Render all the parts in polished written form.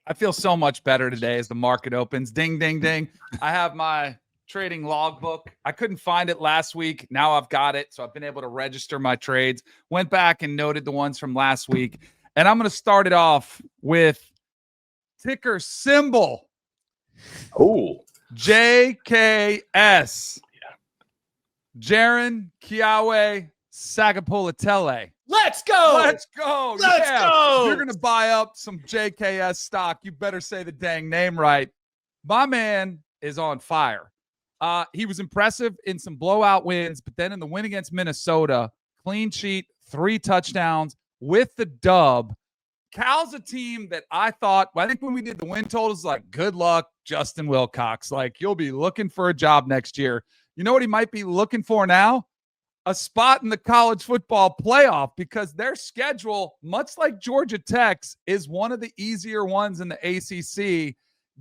I feel so much better today as the market opens. Ding, ding, ding. I have my trading logbook. I couldn't find it last week. Now I've got it. So I've been able to register my trades. Went back and noted the ones from last week. And I'm going to start it off with ticker symbol. Oh, JKS. Jaron-Keawe Sagapolutele. Let's go. Let's go. Let's go. If you're going to buy up some JKS stock, you better say the dang name right. My man is on fire. He was impressive in some blowout wins, but then in the win against Minnesota, clean sheet, 3 touchdowns with the dub. Cal's a team that I think when we did the win totals, like, good luck, Justin Wilcox. Like, you'll be looking for a job next year. You know what he might be looking for now? A spot in the college football playoff, because their schedule, much like Georgia Tech's, is one of the easier ones in the ACC.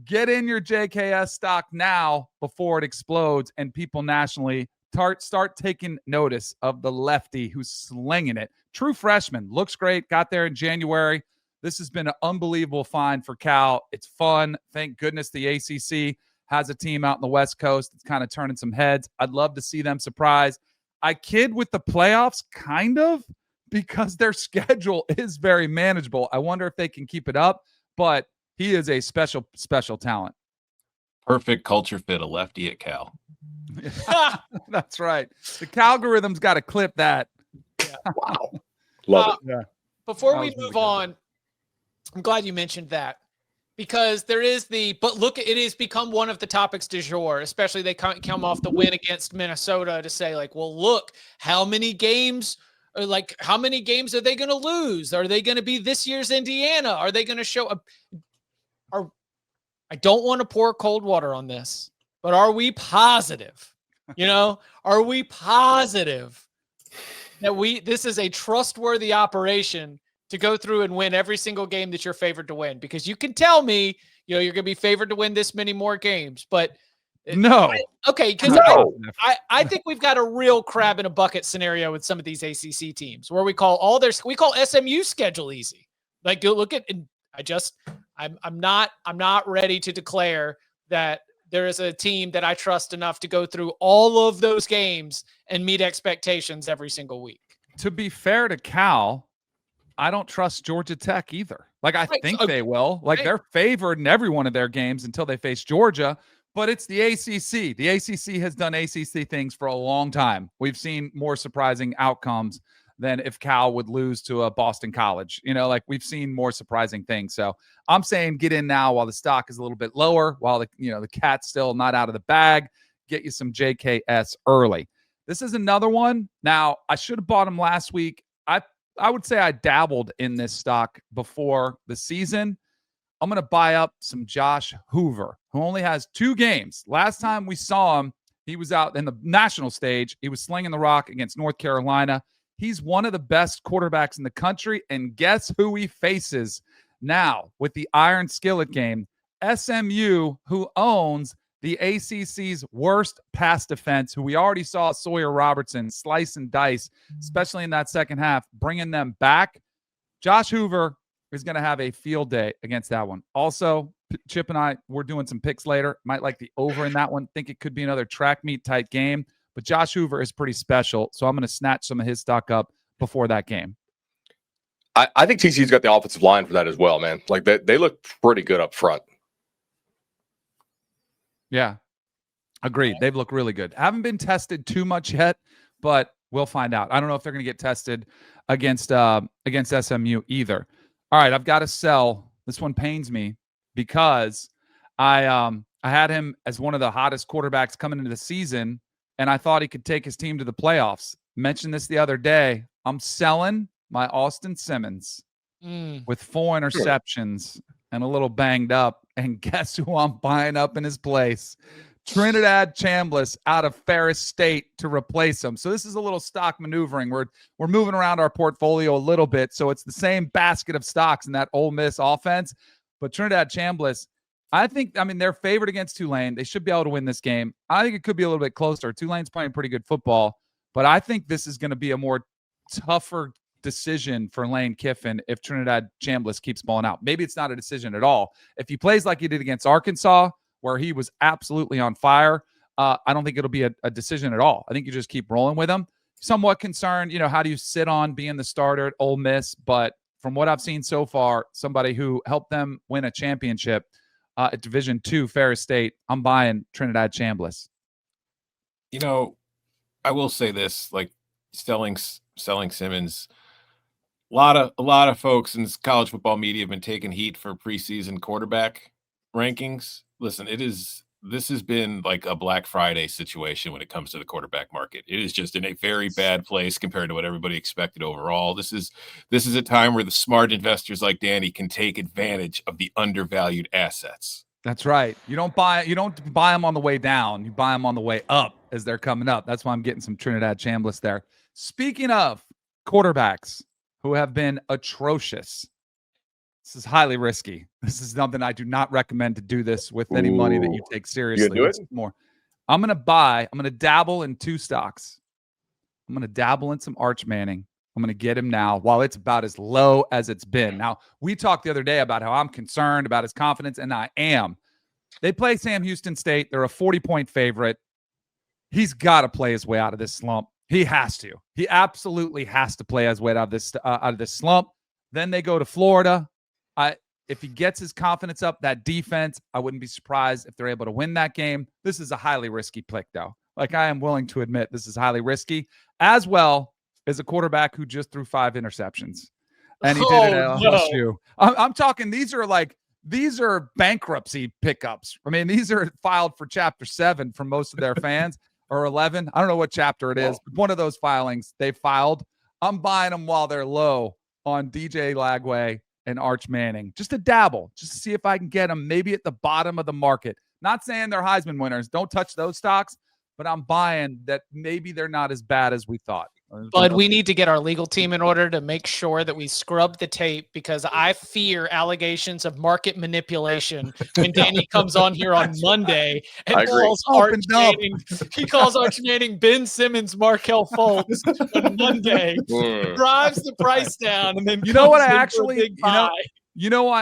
Get in your JKS stock now before it explodes and people nationally start taking notice of the lefty who's slinging it. True freshman, looks great, got there in January. This has been an unbelievable find for Cal. It's fun. Thank goodness the ACC has a team out in the West Coast that's kind of turning some heads. I'd love to see them surprise. I kid with the playoffs, kind of, because their schedule is very manageable. I wonder if they can keep it up, but he is a special, special talent. perfect culture fit, a lefty at Cal. That's right. The Calgorithm's got to clip that. Yeah. Wow. Love it. Yeah. Before we move on, I'm glad you mentioned that, because there is but look, it has become one of the topics du jour, especially they come off the win against Minnesota to say, like, well, look, how many games are they going to lose? Are they going to be this year's Indiana? Are they going to show up? I don't want to pour cold water on this, but are we positive? Are we positive that this is a trustworthy operation to go through and win every single game that you're favored to win? Because you can tell me, you're going to be favored to win this many more games, but no. Because No. I think we've got a real crab in a bucket scenario with some of these ACC teams where we call SMU's schedule easy. Like, look at, I'm not ready to declare that there is a team that I trust enough to go through all of those games and meet expectations every single week. To be fair to Cal, I don't trust Georgia Tech either. Like, I think they will. Like, they're favored in every one of their games until they face Georgia, but it's the ACC. The ACC has done ACC things for a long time. We've seen more surprising outcomes than if Cal would lose to a Boston College. We've seen more surprising things. So I'm saying get in now while the stock is a little bit lower, while the cat's still not out of the bag. Get you some JKS early. This is another one. Now, I should have bought him last week. I would say I dabbled in this stock before the season. I'm going to buy up some Josh Hoover, who only has 2 games. Last time we saw him, he was out in the national stage. He was slinging the rock against North Carolina. He's one of the best quarterbacks in the country, and guess who he faces now with the Iron Skillet game? SMU, who owns the ACC's worst pass defense, who we already saw Sawyer Robertson slice and dice, especially in that second half, bringing them back. Josh Hoover is going to have a field day against that one. Also, Chip and I, we're doing some picks later. Might like the over in that one. Think it could be another track meet type game. But Josh Hoover is pretty special, so I'm going to snatch some of his stock up before that game. I think TCU's got the offensive line for that as well, man. Like, they look pretty good up front. Yeah, agreed. They've looked really good. Haven't been tested too much yet, but we'll find out. I don't know if they're going to get tested against SMU either. All right, I've got to sell. This one pains me because I had him as one of the hottest quarterbacks coming into the season, and I thought he could take his team to the playoffs. Mentioned this the other day. I'm selling my Austin Simmons with 4 interceptions and a little banged up. And guess who I'm buying up in his place? Trinidad Chambliss out of Ferris State to replace him. So this is a little stock maneuvering. We're moving around our portfolio a little bit. So it's the same basket of stocks in that Ole Miss offense. But Trinidad Chambliss, they're favored against Tulane. They should be able to win this game. I think it could be a little bit closer. Tulane's playing pretty good football. But I think this is going to be a more tougher decision for Lane Kiffin if Trinidad Chambliss keeps balling out. Maybe it's not a decision at all. If he plays like he did against Arkansas, where he was absolutely on fire, I don't think it'll be a decision at all. I think you just keep rolling with him. Somewhat concerned, how do you sit on being the starter at Ole Miss? But from what I've seen so far, somebody who helped them win a championship at Division II Ferris State, I'm buying Trinidad Chambliss. I will say this, like selling Simmons. A lot of folks in college football media have been taking heat for preseason quarterback rankings. Listen, this has been like a Black Friday situation when it comes to the quarterback market. It is just in a very bad place compared to what everybody expected overall. This is a time where the smart investors like Danny can take advantage of the undervalued assets. That's right. You don't buy them on the way down. You buy them on the way up as they're coming up. That's why I'm getting some Trinidad Chambliss there. Speaking of quarterbacks who have been atrocious, this is highly risky. This is something I do not recommend to do this with any money that you take seriously. You do it? More. I'm going to dabble in 2 stocks. I'm going to dabble in some Arch Manning. I'm going to get him now while it's about as low as it's been. Now, we talked the other day about how I'm concerned about his confidence, and I am. They play Sam Houston State. They're a 40-point favorite. He's got to play his way out of this slump. He has to. He absolutely has to play his way out of this slump. Then they go to Florida. If he gets his confidence up, that defense, I wouldn't be surprised if they're able to win that game. This is a highly risky pick, though. Like, I am willing to admit this is highly risky, as well as a quarterback who just threw 5 interceptions. And he did it at LSU. I'm talking, these are bankruptcy pickups. I mean, these are filed for Chapter 7 for most of their fans, or 11. I don't know what chapter it is, but one of those filings they filed. I'm buying them while they're low on DJ Lagway and Arch Manning, just to dabble, just to see if I can get them maybe at the bottom of the market. Not saying they're Heisman winners. Don't touch those stocks, but I'm buying that maybe they're not as bad as we thought. But we need to get our legal team in order to make sure that we scrub the tape, because I fear allegations of market manipulation when Danny comes on here on Monday and calls Arch Manning Ben Simmons, Markelle Fultz on Monday, drives the price down, and then I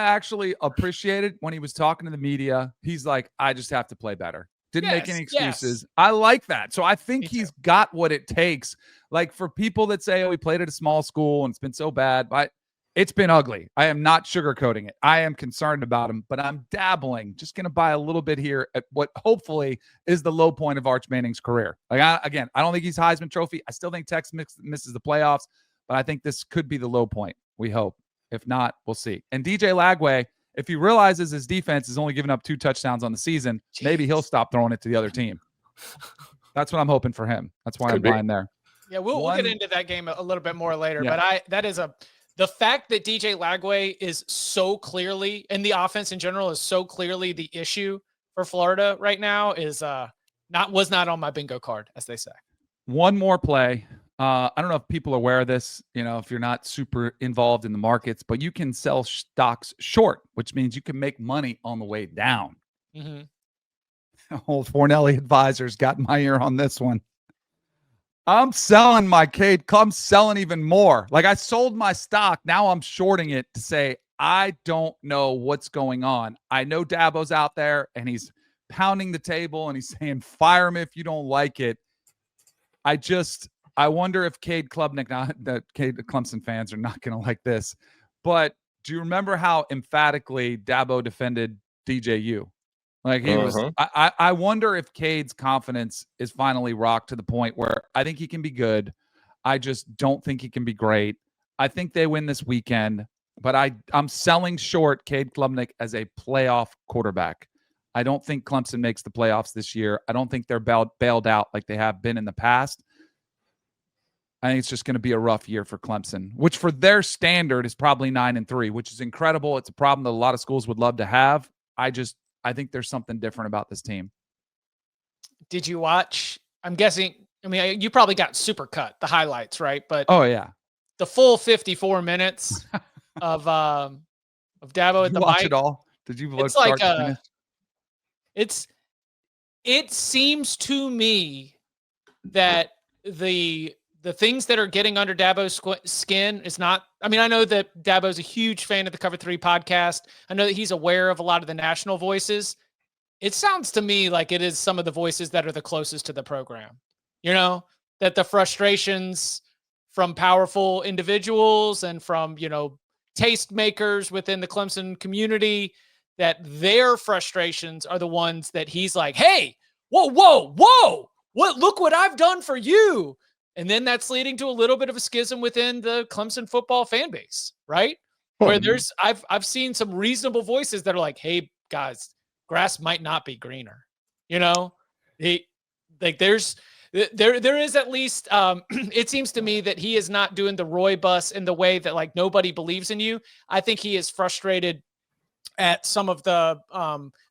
actually appreciated when he was talking to the media. He's like, I just have to play better. Didn't make any excuses. Yes. I like that. So I think he's got what it takes. Like, for people that say, oh, he played at a small school and it's been so bad, but it's been ugly. I am not sugarcoating it. I am concerned about him, but I'm dabbling. Just going to buy a little bit here at what hopefully is the low point of Arch Manning's career. Like, I don't think he's Heisman Trophy. I still think Texas misses the playoffs, but I think this could be the low point. We hope. If not, we'll see. And DJ Lagway, if he realizes his defense is only giving up 2 touchdowns on the season, maybe he'll stop throwing it to the other team. That's what I'm hoping for him. That's why I'm buying there. Yeah, we'll get into that game a little bit more later. Yeah. But the fact that DJ Lagway is so clearly, and the offense in general is so clearly the issue for Florida right now is was not on my bingo card, as they say. One more play. I don't know if people are aware of this, if you're not super involved in the markets, but you can sell stocks short, which means you can make money on the way down. Mm-hmm. Old Fornelli advisors got my ear on this one. I'm selling my Cade. I'm selling even more. Like, I sold my stock. Now I'm shorting it to say, I don't know what's going on. I know Dabo's out there and he's pounding the table and he's saying, fire me if you don't like it. I wonder if Cade Klubnik, now the Clemson fans are not going to like this, but do you remember how emphatically Dabo defended DJU? Like, he was, I wonder if Cade's confidence is finally rocked to the point where I think he can be good. I just don't think he can be great. I think they win this weekend, but I'm selling short Cade Klubnik as a playoff quarterback. I don't think Clemson makes the playoffs this year. I don't think they're bailed out like they have been in the past. I think it's just going to be a rough year for Clemson, which for their standard is probably 9-3, which is incredible. It's a problem that a lot of schools would love to have. I think there's something different about this team. Did you watch? I'm guessing, you probably got Supercut, the highlights, right? But oh yeah, the full 54 minutes of Dabo at the mic. Watch it all? Did you look? It seems to me that the the things that are getting under Dabo's skin is not, I mean, I know that Dabo's a huge fan of the Cover 3 podcast. I know that he's aware of a lot of the national voices. It sounds to me like it is some of the voices that are the closest to the program, that the frustrations from powerful individuals and from, tastemakers within the Clemson community, that their frustrations are the ones that he's like, hey, whoa, look what I've done for you. And then that's leading to a little bit of a schism within the Clemson football fan base, right? Where I've seen some reasonable voices that are like, hey guys, grass might not be greener. There is at least, it seems to me that he is not doing the Roy bus in the way that like nobody believes in you. I think he is frustrated at some of the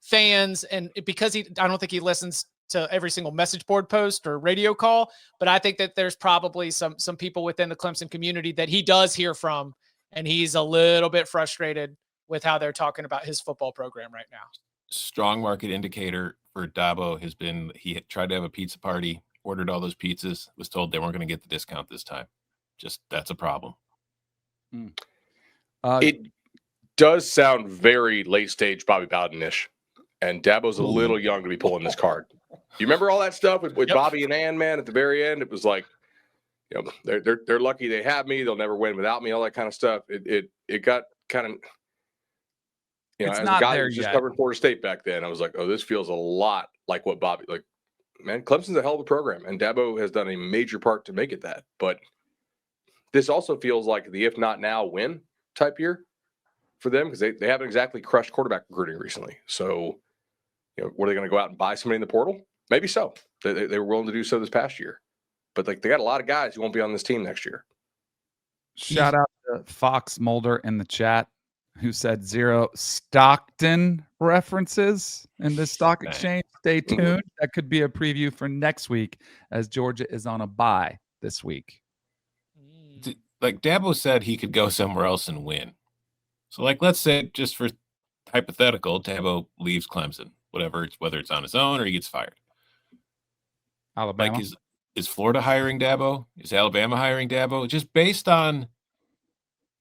fans, and because I don't think he listens to every single message board post or radio call, but I think that there's probably some people within the Clemson community that he does hear from, and he's a little bit frustrated with how they're talking about his football program right now. Strong market indicator for Dabo has been he had tried to have a pizza party, ordered all those pizzas, was told they weren't going to get the discount this time. Just that's a problem. It does sound very late stage Bobby Bowden-ish, and Dabo's a little young to be pulling this card. You remember all that stuff with Bobby and Ann, man, at the very end? It was like, they're lucky they have me. They'll never win without me. All that kind of stuff. It got kind of, it's as not a guy there who just yet. covered Florida State back then, I was like, oh, this feels a lot like what Bobby, like, man, Clemson's a hell of a program, and Dabo has done a major part to make it that. But this also feels like the if not now win type year for them, because they haven't exactly crushed quarterback recruiting recently. So, were they going to go out and buy somebody in the portal? Maybe so. They were willing to do so this past year. But they got a lot of guys who won't be on this team next year. Shout out to Fox Mulder in the chat, who said 0 Stockton references in this stock exchange. Stay tuned. That could be a preview for next week, as Georgia is on a bye this week. Like Dabo said, he could go somewhere else and win. So, let's say, just for hypothetical, Dabo leaves Clemson, whether it's on his own or he gets fired. Alabama. Is Florida hiring Dabo? Is Alabama hiring Dabo? Just based on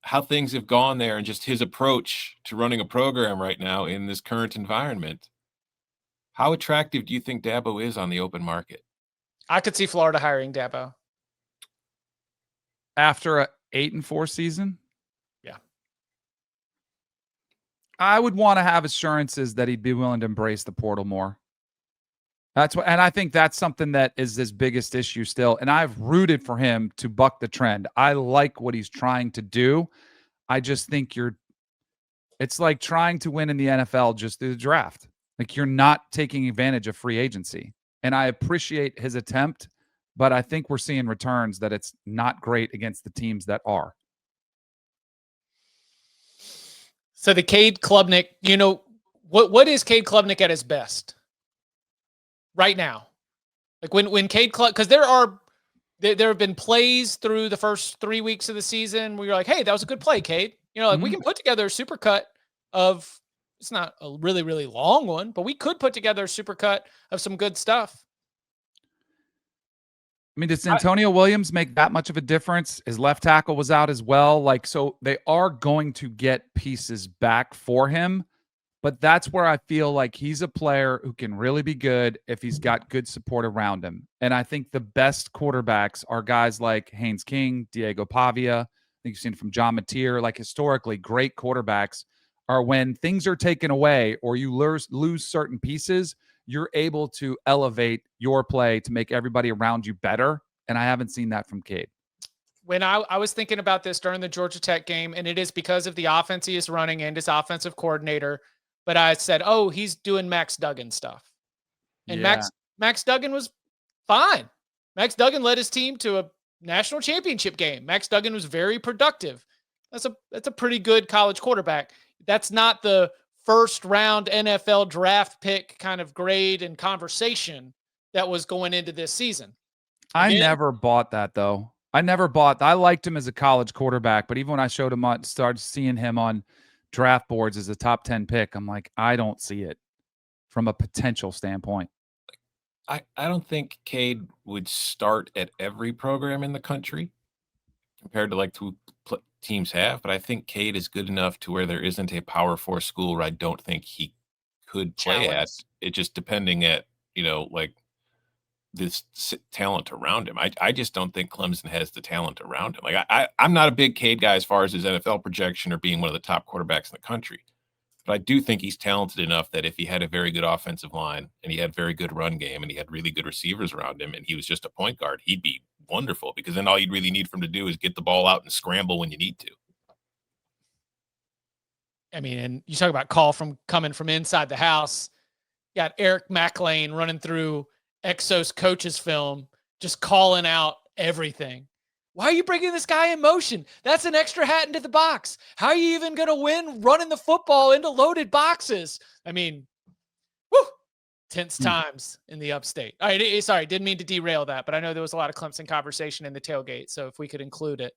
how things have gone there and just his approach to running a program right now in this current environment, how attractive do you think Dabo is on the open market? I could see Florida hiring Dabo after a 8-4 season. Yeah. I would want to have assurances that he'd be willing to embrace the portal more. And I think that's something that is his biggest issue still. And I've rooted for him to buck the trend. I like what he's trying to do. I just think it's like trying to win in the NFL just through the draft. Like, you're not taking advantage of free agency. And I appreciate his attempt, but I think we're seeing returns that it's not great against the teams that are. So the Cade Klubnik, what is Cade Klubnik at his best right now? Like when Cade Klubnik, because there have been plays through the first 3 weeks of the season where you're like, hey, that was a good play, Cade. We can put together a supercut of, it's not a really, really long one, but we could put together a supercut of some good stuff. I mean, does Antonio Williams make that much of a difference? His left tackle was out as well. So they are going to get pieces back for him, but that's where I feel like he's a player who can really be good if he's got good support around him. And I think the best quarterbacks are guys like Haynes King, Diego Pavia. I think you've seen from John Mateer, like historically great quarterbacks are when things are taken away or you lose certain pieces, you're able to elevate your play to make everybody around you better. And I haven't seen that from Cade. When I was thinking about this during the Georgia Tech game, and it is because of the offense he is running and his offensive coordinator, but I said, oh, he's doing Max Duggan stuff. And yeah. Max Duggan was fine. Max Duggan led his team to a national championship game. Max Duggan was very productive. That's a pretty good college quarterback. That's not the first round NFL draft pick kind of grade and conversation that was going into this season. I never bought that though. I liked him as a college quarterback, but even when I started seeing him on draft boards as a top 10 pick, I'm like, I don't see it from a potential standpoint. I don't think Cade would start at every program in the country compared to like teams have, but I think Cade is good enough to where there isn't a Power 4 school where I don't think he could play at. It just depending at, like this talent around him. I just don't think Clemson has the talent around him. Like I'm not a big Cade guy as far as his NFL projection or being one of the top quarterbacks in the country. But I do think he's talented enough that if he had a very good offensive line and he had very good run game and he had really good receivers around him and he was just a point guard, he'd be wonderful, because then all you'd really need for him to do is get the ball out and scramble when you need to. I mean, and you talk about call from coming from inside the house. You got Eric McLean running through Exos coaches film, just calling out everything. Why are you bringing this guy in motion? That's an extra hat into the box. How are you even going to win running the football into loaded boxes? I mean, whew, tense times in the upstate. All right, sorry, didn't mean to derail that, but I know there was a lot of Clemson conversation in the tailgate, so if we could include it,